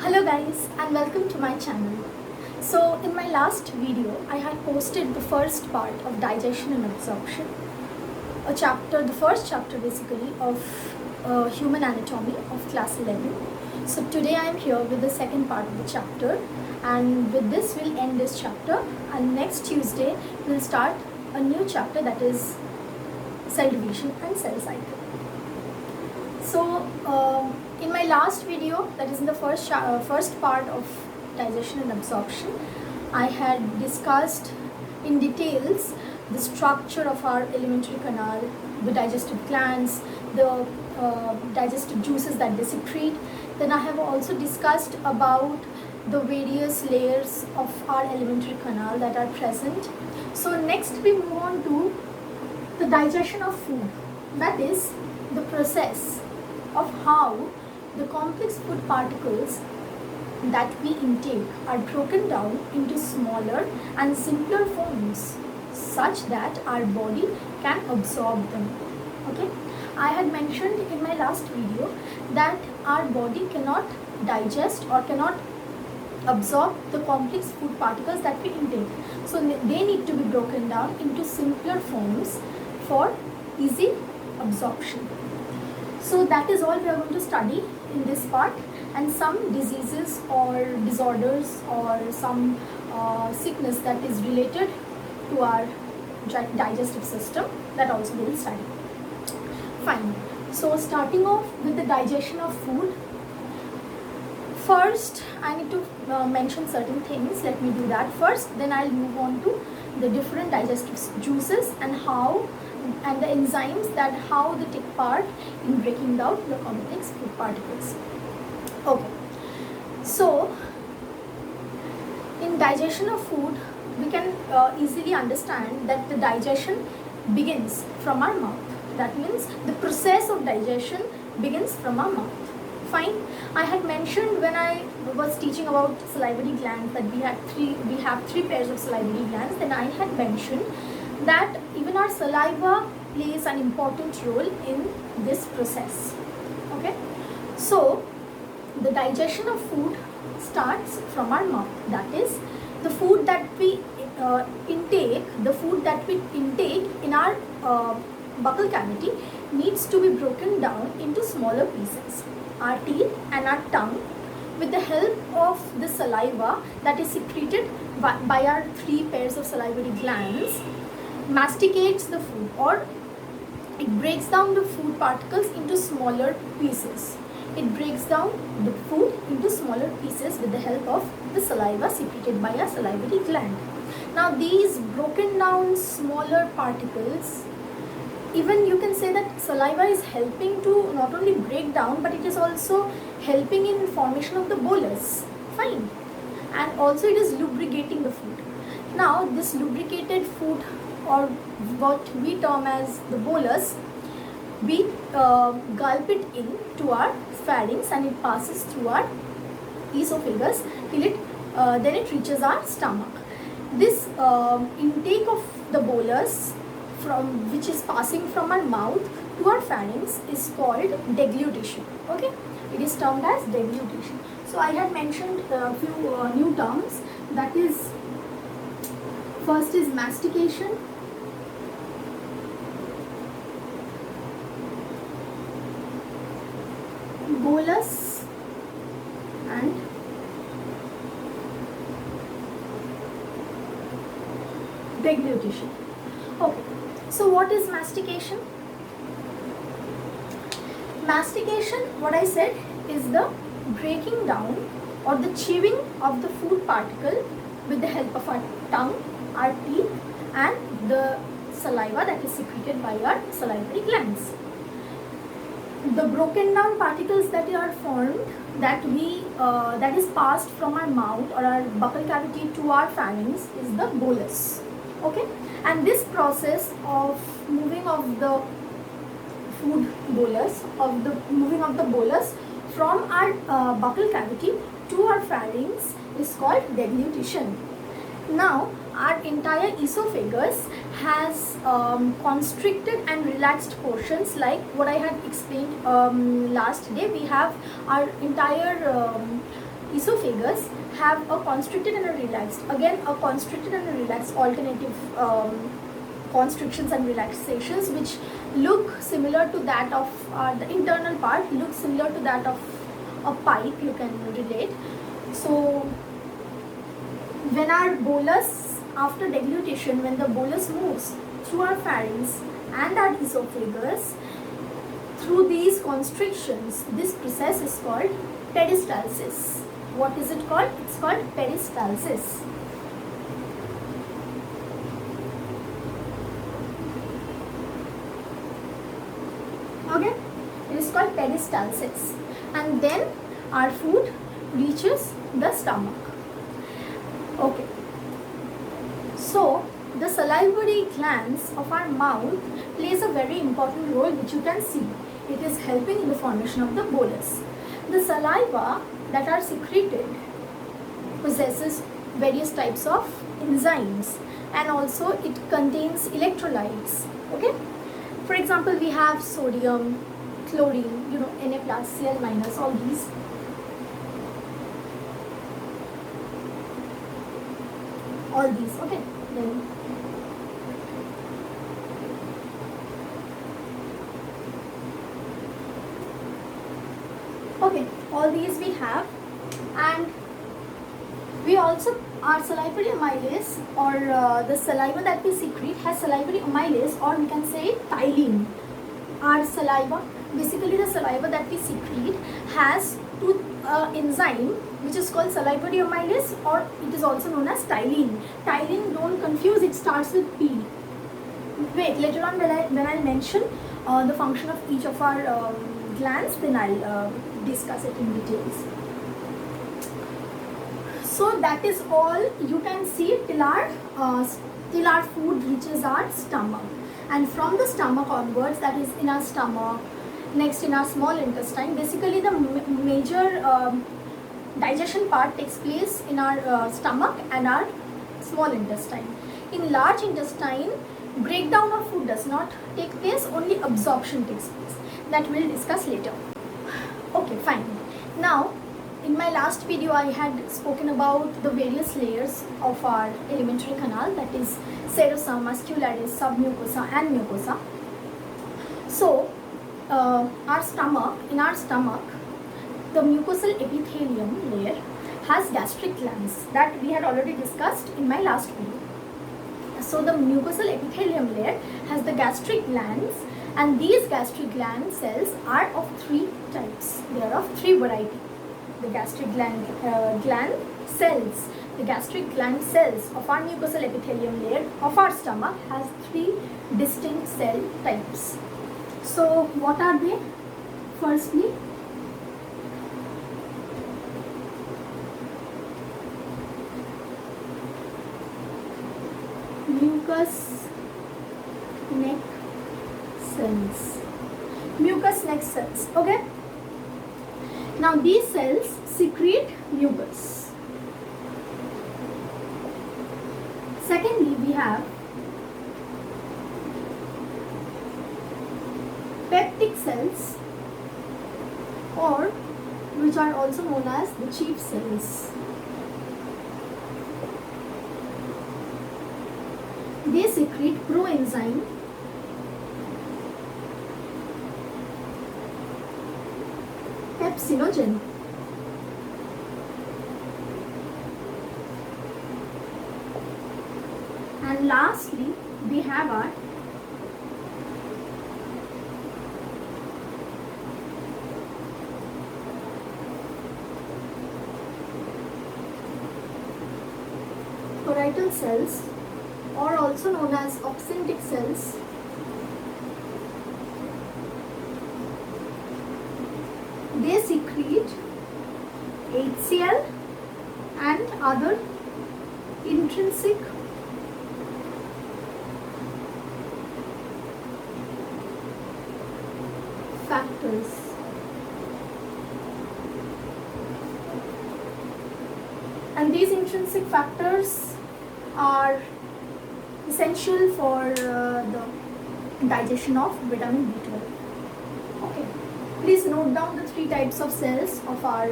Hello guys and welcome to my channel. So in my last video I had posted the first part of digestion and absorption, the first chapter basically of human anatomy of class 11. So today I am here with the second part of the chapter, and with this we'll end this chapter, and next Tuesday we'll start a new chapter, that is cell division and cell cycle. So in my last video, that is in the first part of digestion and absorption, I had discussed in details the structure of our alimentary canal, the digestive glands, the digestive juices that they secrete. Then I have also discussed about the various layers of our alimentary canal that are present. So next we move on to the digestion of food, that is the process of how the complex food particles that we intake are broken down into smaller and simpler forms such that our body can absorb them. Okay, I had mentioned in my last video that our body cannot digest or cannot absorb the complex food particles that we intake, so they need to be broken down into simpler forms for easy absorption. So that is all we are going to study in this part, and some diseases or disorders or some sickness that is related to our digestive system, that also we will study. Fine. So starting off with the digestion of food, first I need to mention certain things. Let me do that first, then I'll move on to the different digestive juices and the enzymes that how they take part in breaking down the complex food particles. Okay, so in digestion of food we can easily understand that the digestion begins from our mouth. That means the process of digestion begins from our mouth. Fine. I had mentioned when I was teaching about salivary glands that we have three pairs of salivary glands. Then I had mentioned that even our saliva plays an important role in this process. Okay, so the digestion of food starts from our mouth. That is, the food that we intake in our buccal cavity needs to be broken down into smaller pieces. Our teeth and our tongue, with the help of the saliva that is secreted by our three pairs of salivary glands, masticates the food, or it breaks down the food particles into smaller pieces. It breaks down the food into smaller pieces with the help of the saliva secreted by a salivary gland. Now these broken down smaller particles, even you can say that saliva is helping to not only break down, but it is also helping in formation of the bolus. Fine. And also it is lubricating the food. Now this lubricated food, or what we term as the bolus, we gulp it in to our pharynx and it passes through our esophagus till then it reaches our stomach. This intake of the bolus which is passing from our mouth to our pharynx is called deglutition. Okay, it is termed as deglutition. So I had mentioned a few new terms, that is, first is mastication, bolus, and deglutition. Okay, so what is mastication? Mastication, what I said, is the breaking down or the chewing of the food particle with the help of our tongue, our teeth, and the saliva that is secreted by our salivary glands. The broken down particles that are formed, that is passed from our mouth or our buccal cavity to our pharynx, is the bolus. Okay, and this process of moving of the bolus from our buccal cavity to our pharynx is called deglutition. Now our entire esophagus has constricted and relaxed portions, like what I had explained last day. We have our entire esophagus have a constricted and a relaxed. Again, a constricted and a relaxed alternative constrictions and relaxations, which look similar to that of the internal part, looks similar to that of a pipe, you can relate. So when our bolus, after deglutition, when the bolus moves through our pharynx and our esophagus, through these constrictions, this process is called peristalsis. What is it called? It's called peristalsis. Okay, it is called peristalsis. And then our food reaches the stomach. Okay, so the salivary glands of our mouth plays a very important role, which you can see. It is helping in the formation of the bolus. The saliva that are secreted possesses various types of enzymes, and also it contains electrolytes. Okay, for example, we have sodium, chlorine, Na plus, Cl minus, all these. Okay, then okay, all these we have. And we also, our salivary amylase, or the saliva that we secrete has salivary amylase, or we can say ptyalin. Our saliva, basically the saliva that we secrete, has two enzyme which is called salivary amylase, or it is also known as ptyalin. Ptyalin, don't confuse, it starts with P. Wait, later on when I'll mention the function of each of our glands, then I'll discuss it in details. So that is all you can see till our food reaches our stomach. And from the stomach onwards, that is in our stomach, next in our small intestine, basically the major digestion part takes place in our stomach and our small intestine. In large intestine, breakdown of food does not take place, only absorption takes place. That we'll discuss later. Okay, fine. Now, in my last video, I had spoken about the various layers of our alimentary canal, that is serosum, muscularis, submucosa and mucosa. So, in our stomach, the mucosal epithelium layer has gastric glands that we had already discussed in my last video. So the mucosal epithelium layer has the gastric glands, and these gastric gland cells are of three types. They are of three varieties. The gastric gland cells, the gastric gland cells of our mucosal epithelium layer of our stomach has three distinct cell types. So what are they? Firstly, mucus neck cells. Mucus neck cells. Okay. Now these cells secrete mucus. Secondly, we have peptic cells, or which are also known as the chief cells. They secrete proenzyme pepsinogen. And lastly, we have our parietal cells, or also known as opsyntic cells. They secrete HCl and other intrinsic factors. And these intrinsic factors are essential for the digestion of vitamin B12. Okay. Please note down the 3 types of cells of our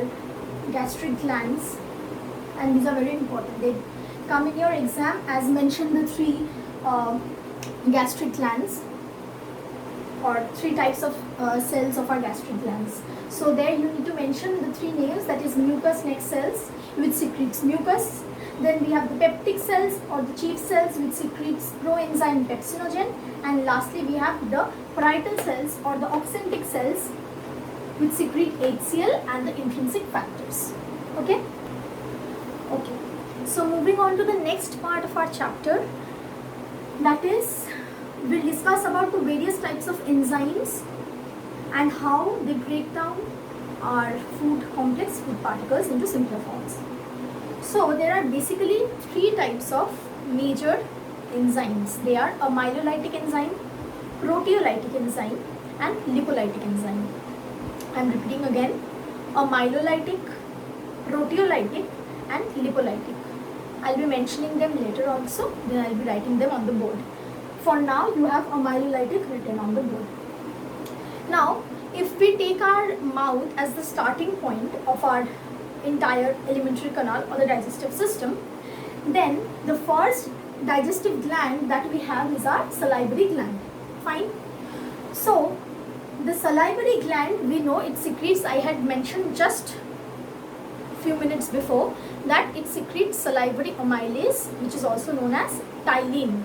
gastric glands, and these are very important. They come in your exam as mentioned, the 3 gastric glands, or 3 types of cells of our gastric glands. So there you need to mention the 3 names, that is mucous neck cells which secretes mucus. Then we have the peptic cells or the chief cells which secretes proenzyme pepsinogen, and lastly we have the parietal cells or the oxyntic cells which secrete HCl and the intrinsic factors. Okay? Okay. So moving on to the next part of our chapter, that is, we'll discuss about the various types of enzymes and how they break down our complex food particles into simpler forms. So there are basically 3 types of major enzymes. They are a myelolytic enzyme, proteolytic enzyme, and lipolytic enzyme. I am repeating again: a myelolytic, proteolytic, and lipolytic. I'll be mentioning them later also, then I'll be writing them on the board. For now, you have a myelolytic written on the board. Now, if we take our mouth as the starting point of our entire alimentary canal or the digestive system, then the first digestive gland that we have is our salivary gland. Fine. So, the salivary gland, we know it secretes, I had mentioned just a few minutes before, that it secretes salivary amylase, which is also known as ptyalin.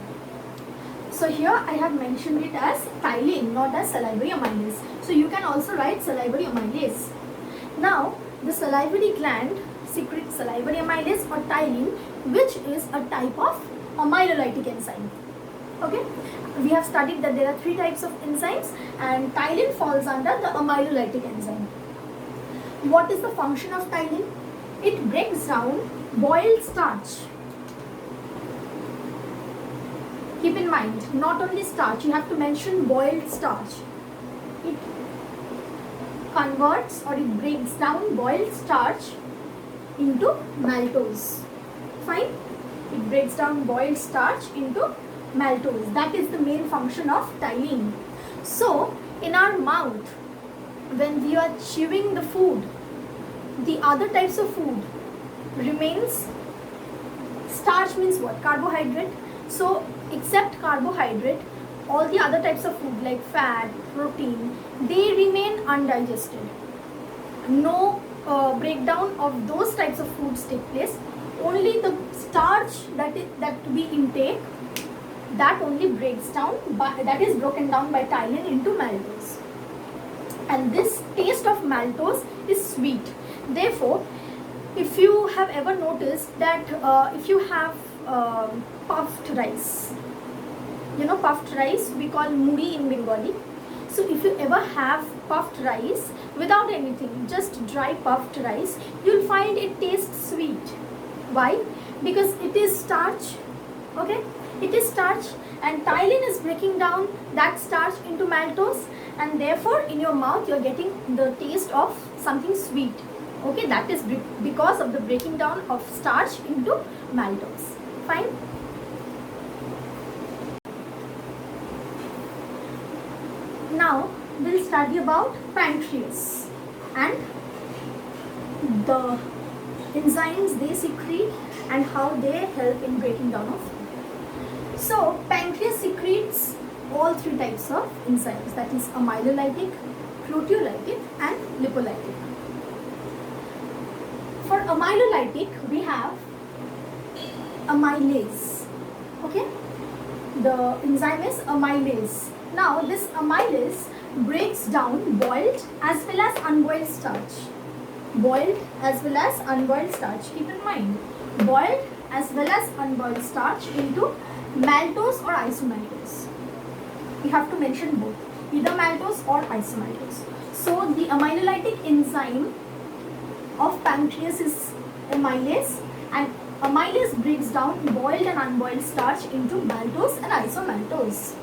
So here I have mentioned it as ptyalin, not as salivary amylase. So you can also write salivary amylase. Now, the salivary gland secretes salivary amylase or ptyalin, which is a type of amylolytic enzyme. Okay, we have studied that there are 3 types of enzymes, and ptyalin falls under the amylolytic enzyme. What is the function of ptyalin? It breaks down boiled starch. Keep in mind, not only starch, you have to mention boiled starch. It converts or it breaks down boiled starch into maltose. Fine? It breaks down boiled starch into maltose. That is the main function of ptyalin. So, in our mouth, when we are chewing the food, the other types of food remains. Starch means what? Carbohydrate. So, except carbohydrate, all the other types of food like fat, protein, they remain undigested. No breakdown of those types of foods take place. Only the starch that we intake, that only breaks down, that is broken down by ptyalin into maltose. And this taste of maltose is sweet. Therefore, if you have ever noticed that if you have puffed rice, puffed rice we call muri in Bengali. So if you ever have puffed rice without anything, just dry puffed rice, you'll find it tastes sweet. Why? Because it is starch. Okay, it is starch, and ptyalin is breaking down that starch into maltose, and therefore in your mouth you're getting the taste of something sweet. Okay, that is because of the breaking down of starch into maltose. Fine. Now we'll study about pancreas and the enzymes they secrete and how they help in breaking down of food. So pancreas secretes all 3 types of enzymes, that is amylolytic, proteolytic, and lipolytic. For amylolytic, we have amylase. Okay, the enzyme is amylase. Now this amylase breaks down boiled as well as unboiled starch. Boiled as well as unboiled starch. Keep in mind, boiled as well as unboiled starch into maltose or isomaltose. You have to mention both, either maltose or isomaltose. So the amylolytic enzyme of pancreas is amylase, and amylase breaks down boiled and unboiled starch into maltose and isomaltose.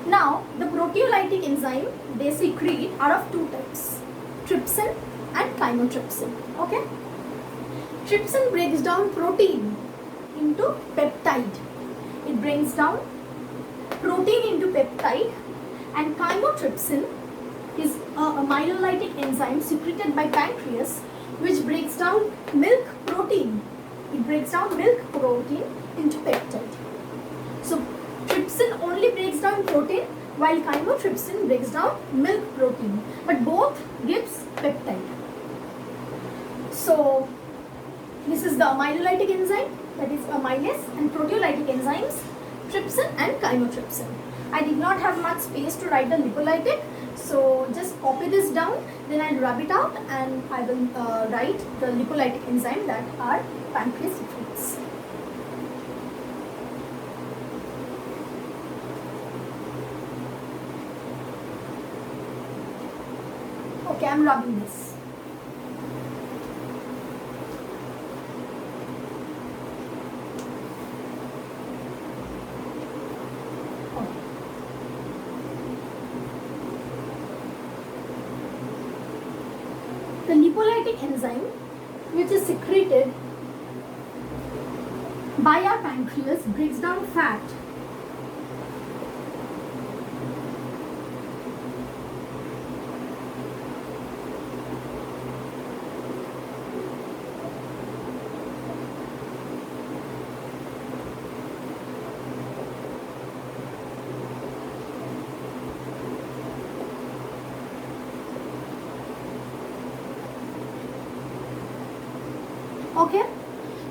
Now the proteolytic enzyme they secrete are of 2 types, trypsin and chymotrypsin. Okay, trypsin breaks down protein into peptide. It brings down protein into peptide, and chymotrypsin is a amylolytic enzyme secreted by pancreas which breaks down milk protein. It breaks down milk protein into peptide. So trypsin only breaks down protein while chymotrypsin breaks down milk protein, but both gives peptide. So this is the amylolytic enzyme, that is amylase, and proteolytic enzymes trypsin and chymotrypsin. I did not have much space to write the lipolytic, so just copy this down, then I'll rub it out and I will write the lipolytic enzyme that are pancreas secretes. Okay, I'm rubbing this. The lipolytic enzyme, which is secreted by our pancreas, breaks down fat Okay,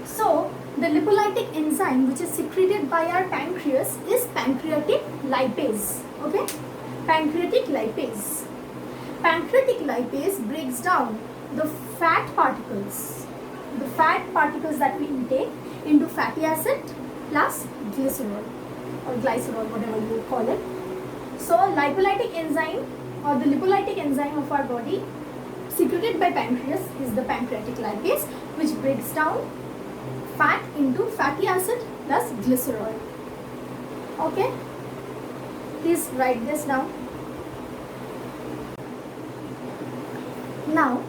so the lipolytic enzyme which is secreted by our pancreas is pancreatic lipase. Okay, pancreatic lipase. Pancreatic lipase breaks down the fat particles that we intake into fatty acid plus glycerol or glycerol, whatever you call it. So lipolytic enzyme or the lipolytic enzyme of our body secreted by pancreas is the pancreatic lipase, which breaks down fat into fatty acid plus glycerol. Okay, please write this down. Now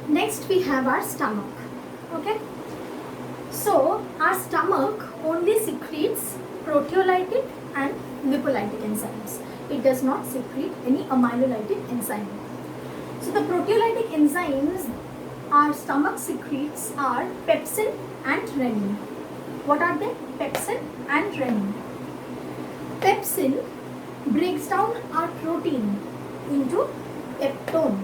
next we have our stomach. Okay, so our stomach only secretes proteolytic and lipolytic enzymes. It does not secrete any amylolytic enzyme. So the proteolytic enzymes our stomach secretes are pepsin and renin. What are they? Pepsin and renin. Pepsin breaks down our protein into peptone.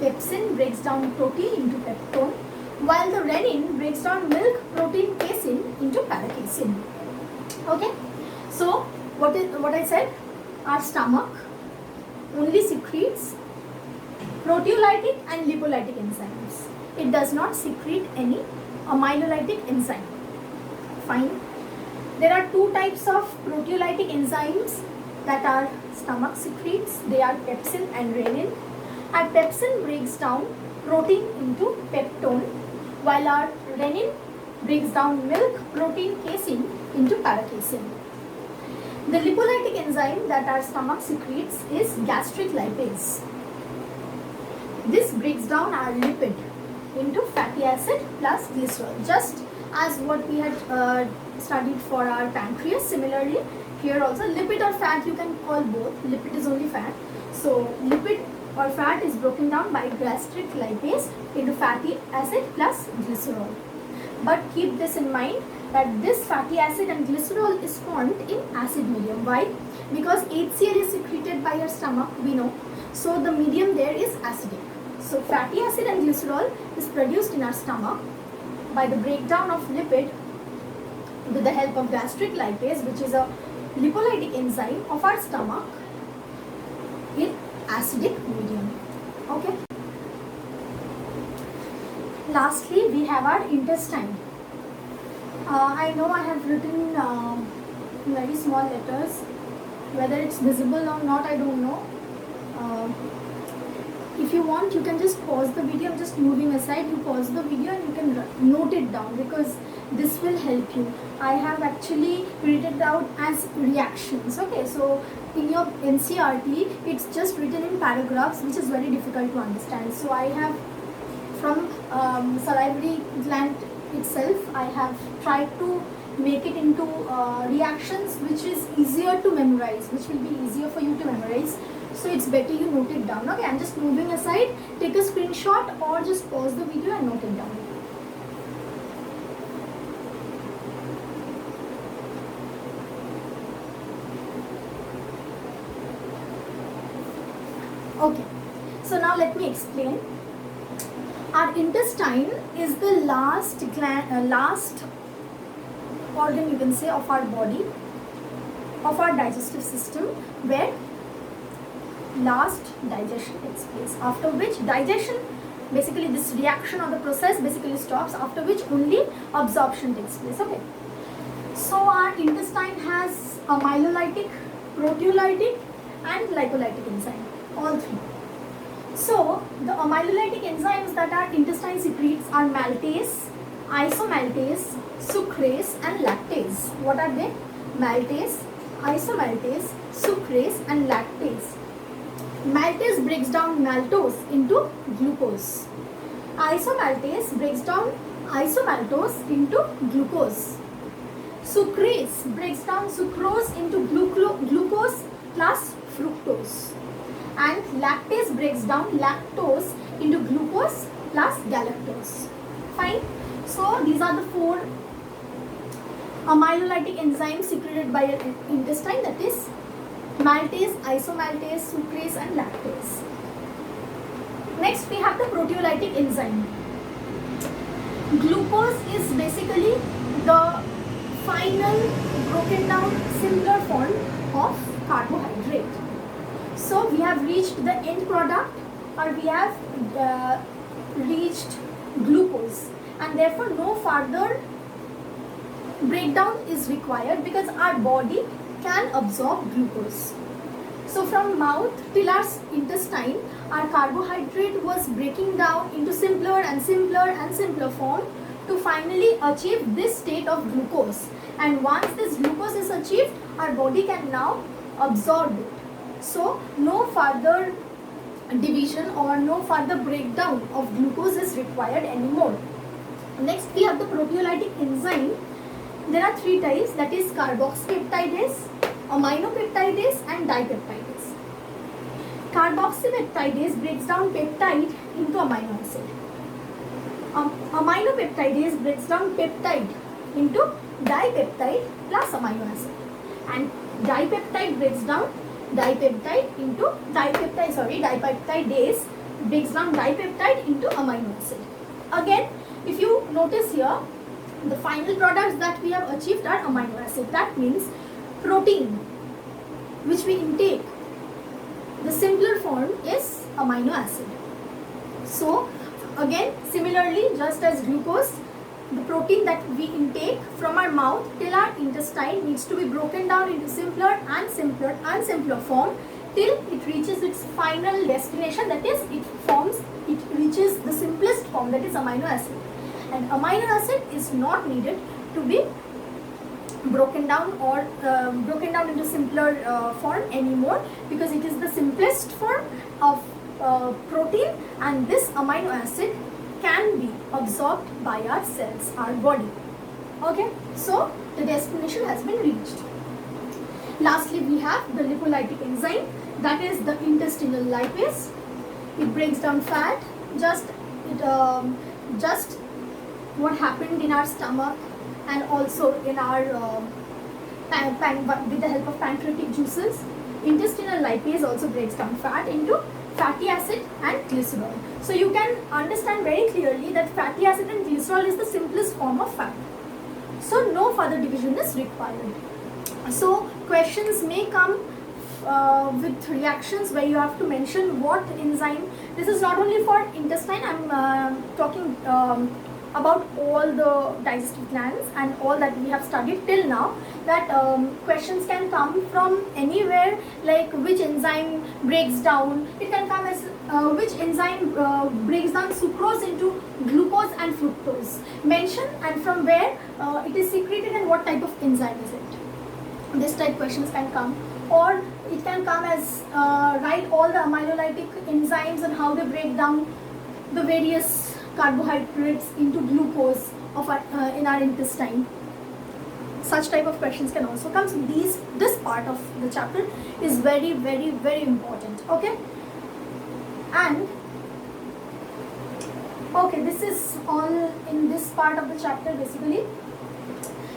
Pepsin breaks down protein into peptone, while the renin breaks down milk protein casein into paracasein. Okay, so what I said, our stomach only secretes proteolytic and lipolytic enzymes. It does not secrete any amylolytic enzyme. Fine. There are two types of proteolytic enzymes that our stomach secretes. They are pepsin and renin. Our pepsin breaks down protein into peptone, while our renin breaks down milk protein casein into paracasein. The lipolytic enzyme that our stomach secretes is gastric lipase. This breaks down our lipid into fatty acid plus glycerol, just as what we had studied for our pancreas. Similarly, here also lipid or fat, you can call both. Lipid is only fat. So lipid or fat is broken down by gastric lipase into fatty acid plus glycerol. But keep this in mind that this fatty acid and glycerol is formed in acid medium. Why? Because HCl is secreted by your stomach, we know. So the medium there is acidic. So fatty acid and glycerol is produced in our stomach by the breakdown of lipid with the help of gastric lipase, which is a lipolytic enzyme of our stomach in acidic medium. Okay. Lastly, we have our intestine. I know I have written very small letters. Whether it's visible or not, I don't know. If you want, you can just pause the video. I'm just moving aside. You pause the video and you can note it down, because this will help you. I have actually written it out as reactions. Okay, so in your NCRT, it's just written in paragraphs, which is very difficult to understand. So I have, from salivary gland itself, I have tried to make it into reactions which is easier to memorize, which will be easier for you to memorize. So it's better you note it down. Okay, I'm just moving aside. Take a screenshot or just pause the video and note it down. Okay, so now let me explain. Our intestine is the last organ, you can say, of our body, of our digestive system, where last digestion takes place. After which digestion, basically this reaction or the process basically stops, after which only absorption takes place. Okay. So our intestine has a myelolytic, proteolytic and glycolytic enzyme, all three. So the amylolytic enzymes that our intestine secretes are maltase, isomaltase, sucrase and lactase. What are they? Maltase, isomaltase, sucrase and lactase. Maltase breaks down maltose into glucose. Isomaltase breaks down isomaltose into glucose. Sucrase breaks down sucrose into glucose plus fructose. And lactase breaks down lactose into glucose plus galactose. Fine. So these are the four amylolytic enzymes secreted by your intestine, that is maltase, isomaltase, sucrase and lactase. Next we have the proteolytic enzyme. Glucose is basically the final broken down simpler form of carbohydrate. So we have reached the end product, or we have reached glucose, and therefore no further breakdown is required because our body can absorb glucose. So from mouth till our intestine, our carbohydrate was breaking down into simpler and simpler and simpler form to finally achieve this state of glucose. And once this glucose is achieved, our body can now absorb it. So no further division or no further breakdown of glucose is required anymore. Next we have the proteolytic enzyme. There are three types, that is carboxypeptidase, aminopeptidase and dipeptidase. Carboxypeptidase breaks down peptide into amino acid. Aminopeptidase breaks down peptide into dipeptide plus amino acid. And dipeptide breaks down dipeptide into dipeptidase breaks down dipeptide into amino acid. Again, if you notice here, the final products that we have achieved are amino acid. That means protein which we intake, the simpler form is amino acid. So again, similarly, just as glucose, the protein that we intake from our mouth till our intestine needs to be broken down into simpler and simpler and simpler form till it reaches its final destination, that is it reaches the simplest form, that is amino acid. And amino acid is not needed to be broken down or broken down into simpler form anymore, because it is the simplest form of protein, and this amino acid can be absorbed by our cells, our body. Okay, so the destination has been reached. Lastly, we have the lipolytic enzyme, that is the intestinal lipase. It breaks down fat, just what happened in our stomach and also in our with the help of pancreatic juices. Intestinal lipase also breaks down fat into fatty acid and glycerol. So you can understand very clearly that fatty acid and glycerol is the simplest form of fat. So no further division is required. So questions may come with reactions where you have to mention what enzyme. This is not only for intestine, I'm talking about all the digestive glands and all that we have studied till now, that questions can come from anywhere, like which enzyme breaks down. It can come as which enzyme breaks down sucrose into glucose and fructose. Mention and from where it is secreted and what type of enzyme is it. This type questions can come. Or it can come as write all the amylolytic enzymes and how they break down the various carbohydrates into glucose of our, in our intestine. Such type of questions can also come. So this part of the chapter is very, very, very important. Okay, and okay, this is all in this part of the chapter. Basically,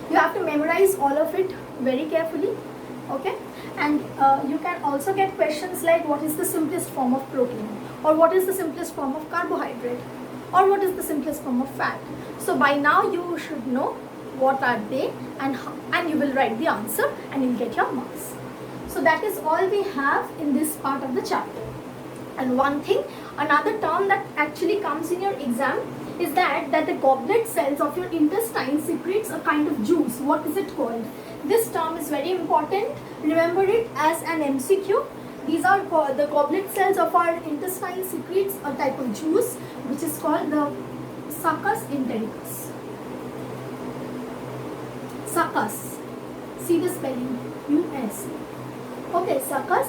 you have to memorize all of it very carefully. Okay, and you can also get questions like what is the simplest form of protein, or what is the simplest form of carbohydrate, or what is the simplest form of fat. So by now you should know what are they, and you will write the answer and you'll get your marks. So that is all we have in this part of the chapter. And one thing, another term that actually comes in your exam is that the goblet cells of your intestine secretes a kind of juice. What is it called? This term is very important. Remember it as an MCQ. These are the goblet cells of our intestine secretes a type of juice which is called the succus entericus. Succus. See the spelling, U-S. Okay, succus.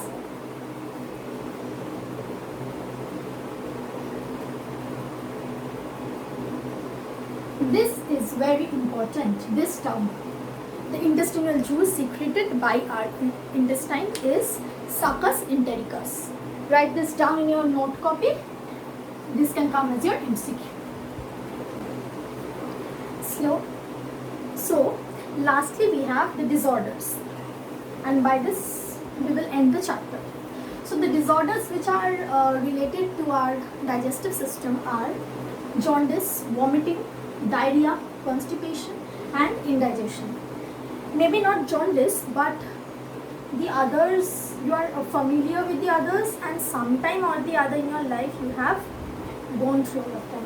This is very important, this term. The intestinal juice secreted by our intestine is succus entericus. Write this down in your note copy. This can come as your MCQ. So, lastly we have the disorders. And by this we will end the chapter. So the disorders which are related to our digestive system are jaundice, vomiting, diarrhea, constipation and indigestion. Maybe not jaundice, but the others, you are familiar with the others, and sometime or the other in your life you have gone through all of them.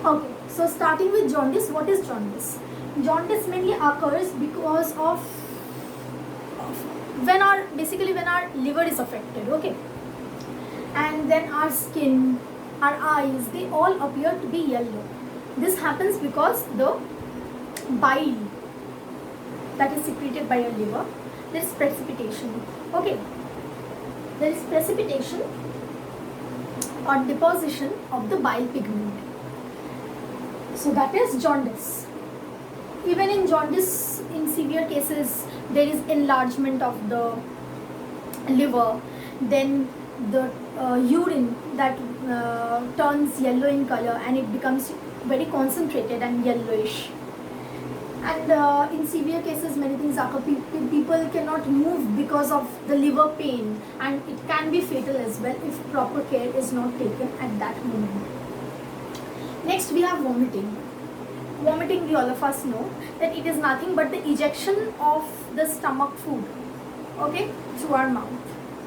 Okay, so starting with jaundice, what is jaundice? Jaundice mainly occurs because of when our liver is affected, okay, and then our skin, our eyes, they all appear to be yellow. This happens because the bile that is secreted by your liver, there is precipitation. Okay, there is precipitation or deposition of the bile pigment. So that is jaundice. Even in jaundice, in severe cases, there is enlargement of the liver. Then the urine that turns yellow in color and it becomes very concentrated and yellowish. And in severe cases, many things occur. People cannot move because of the liver pain, and it can be fatal as well if proper care is not taken at that moment. Next, we have vomiting. Vomiting, we all of us know that it is nothing but the ejection of the stomach food, okay, through our mouth.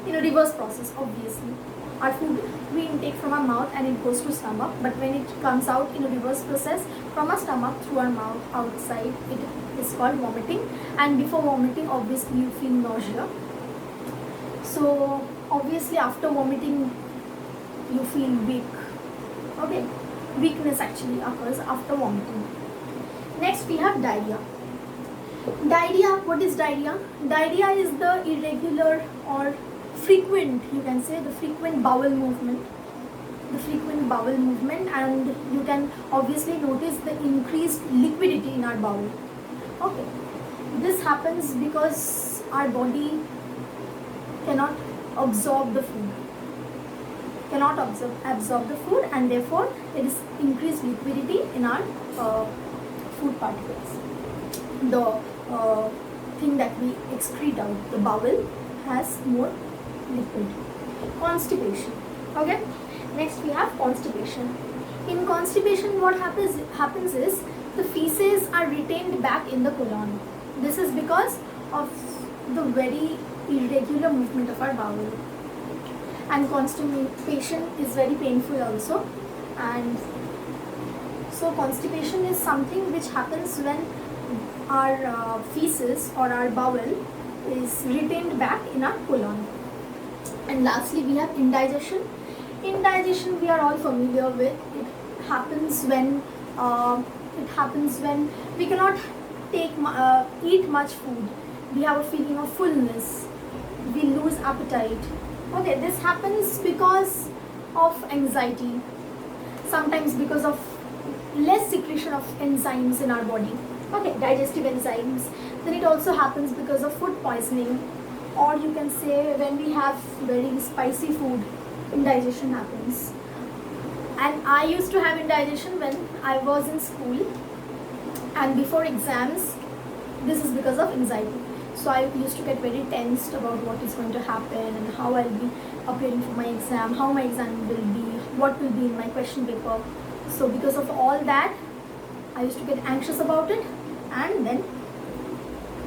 In a reverse process, obviously. Our food we intake from our mouth and it goes to stomach, but when it comes out in a reverse process from our stomach through our mouth outside, it is called vomiting. And before vomiting, obviously you feel nausea. So obviously after vomiting you feel weak. Okay, weakness actually occurs after vomiting. Next we have diarrhea. Diarrhea, what is diarrhea? Diarrhea is the irregular or frequent, you can say, the frequent bowel movement. And you can obviously notice the increased liquidity in our bowel. Okay, this happens because our body cannot absorb the food, and therefore there is increased liquidity in our food particles. The thing that we excrete out, the bowel has more liquid. Constipation. Okay, next we have constipation. In constipation, what happens is the feces are retained back in the colon. This is because of the very irregular movement of our bowel. And constipation is very painful also. And so constipation is something which happens when our feces or our bowel is retained back in our colon. And lastly we have indigestion. Indigestion we are all familiar with. It happens when we cannot eat much food. We have a feeling of fullness. We lose appetite. Okay, this happens because of anxiety. Sometimes because of less secretion of enzymes in our body. Okay, digestive enzymes. Then it also happens because of food poisoning, or you can say when we have very spicy food, indigestion happens. And I used to have indigestion when I was in school and before exams. This is because of anxiety. So I used to get very tensed about what is going to happen and how I'll be appearing for my exam, how my exam will be, what will be in my question paper. So because of all that, I used to get anxious about it, and then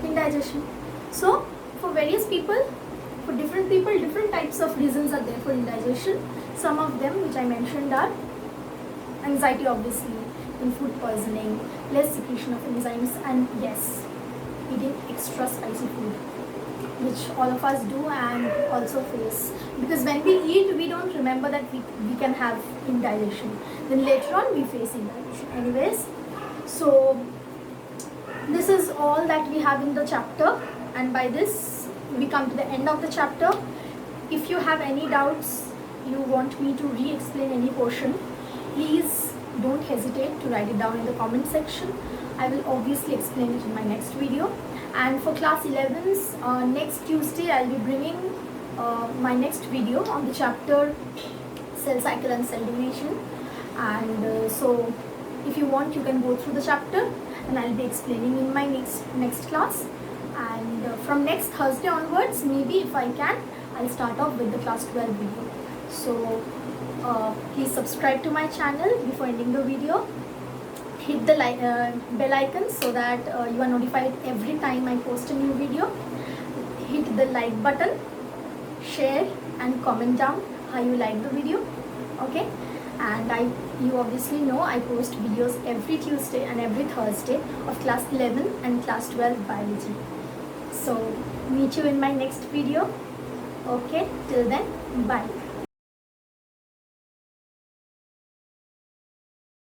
indigestion. So for various people, for different people, different types of reasons are there for indigestion. Some of them which I mentioned are anxiety, obviously, in food poisoning, less secretion of enzymes, and yes, eating extra spicy food, which all of us do and also face. Because when we eat, we don't remember that we can have indigestion. Then later on, we face indigestion. Anyways, so this is all that we have in the chapter, and by this we come to the end of the chapter. If you have any doubts, you want me to re-explain any portion, please don't hesitate to write it down in the comment section. I will obviously explain it in my next video. And for class 11s, next Tuesday I'll be bringing my next video on the chapter cell cycle and cell division. And so if you want, you can go through the chapter, and I'll be explaining in my next class. And from next Thursday onwards, maybe if I can, I'll start off with the class 12 video. So please subscribe to my channel before ending the video. Hit the bell icon so that you are notified every time I post a new video. Hit the like button, share and comment down how you like the video. Okay, and you obviously know I post videos every Tuesday and every Thursday of class 11 and class 12 biology. So meet you in my next video. Okay, till then, bye.